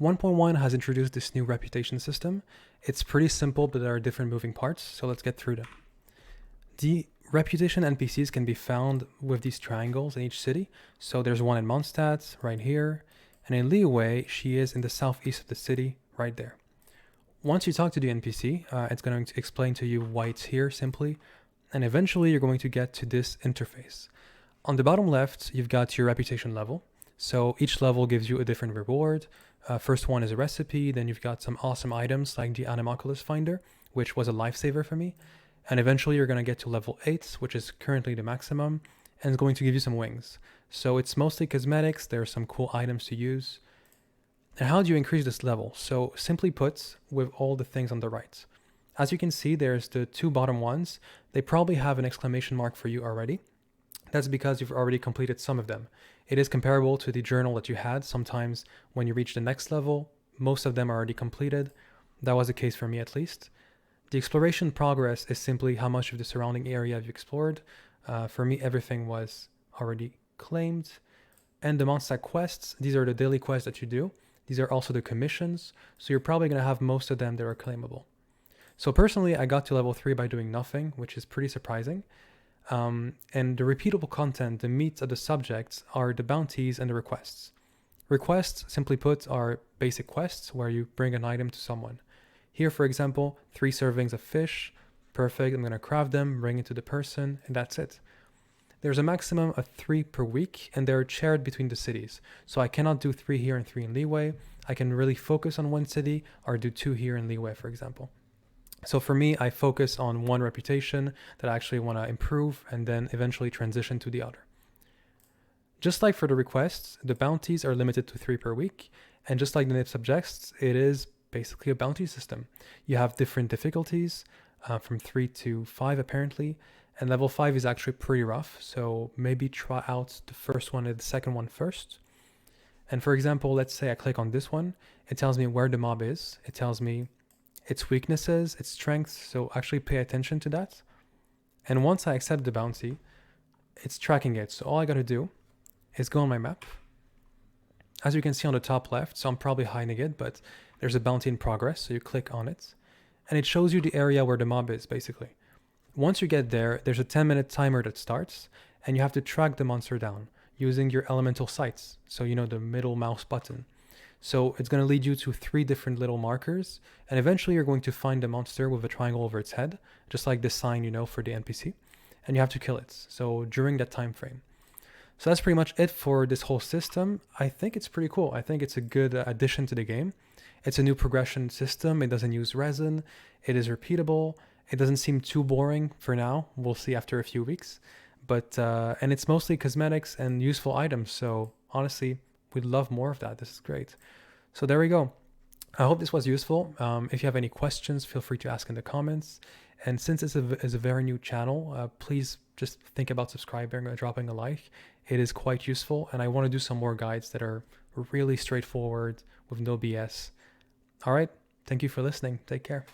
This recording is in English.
1.1 has introduced this new reputation system. It's pretty simple, but there are different moving parts, so let's get through them. The reputation NPCs can be found with these triangles in each city. So there's one in Mondstadt, right here, and in Liyue, she is in the southeast of the city, right there. Once you talk to the NPC, it's going to explain to you why it's here simply, and eventually you're going to get to this interface. On the bottom left, you've got your reputation level. So each level gives you a different reward. First one is a recipe, then you've got some awesome items like the Animoculus Finder, which was a lifesaver for me. And eventually you're going to get to level 8, which is currently the maximum, and it's going to give you some wings. So it's mostly cosmetics, there are some cool items to use. And how do you increase this level? So simply put, with all the things on the right. As you can see, there's the two bottom ones. They probably have an exclamation mark for you already. That's because you've already completed some of them. It is comparable to the journal that you had. Sometimes when you reach the next level, most of them are already completed. That was the case for me at least. The exploration progress is simply how much of the surrounding area have you explored. For me, everything was already claimed. And the Mondstadt quests, these are the daily quests that you do. These are also the commissions, so you're probably going to have most of them that are claimable. So personally, I got to level 3 by doing nothing, which is pretty surprising. And the repeatable content, the meat of the subjects, are the bounties and the requests. Requests, simply put, are basic quests where you bring an item to someone. Here, for example, 3 servings of fish. Perfect, I'm going to craft them, bring it to the person, and that's it. There's a maximum of 3 per week, and they're shared between the cities. So I cannot do 3 here and 3 in Liyue. I can really focus on one city, or do 2 here in Liyue, for example. So for me, I focus on one reputation that I actually want to improve, and then eventually transition to the other. Just like for the requests, the bounties are limited to 3 per week, and just like the name suggests, it is basically a bounty system. You have different difficulties, from 3 to 5 apparently, and level 5 is actually pretty rough, so maybe try out the first one and the second one first. And for example, let's say I click on this one, it tells me where the mob is, it tells me its weaknesses, its strengths, so actually pay attention to that. And once I accept the bounty, it's tracking it, so all I gotta do is go on my map. As you can see on the top left, so I'm probably hiding it, but there's a bounty in progress, so you click on it, and it shows you the area where the mob is, basically. Once you get there, there's a 10-minute timer that starts, and you have to track the monster down using your elemental sights, so you know the middle mouse button. So it's going to lead you to 3 different little markers, and eventually you're going to find the monster with a triangle over its head, just like this sign, you know, for the NPC, and you have to kill it, so during that time frame. So that's pretty much it for this whole system. I think it's pretty cool. I think it's a good addition to the game. It's a new progression system. It doesn't use resin. It is repeatable. It doesn't seem too boring for now. We'll see after a few weeks. But and it's mostly cosmetics and useful items. So honestly, we'd love more of that. This is great. So there we go. I hope this was useful. If you have any questions, feel free to ask in the comments. And since it's a very new channel, please just think about subscribing or dropping a like. It is quite useful, and I want to do some more guides that are really straightforward with no BS. All right. Thank you for listening. Take care.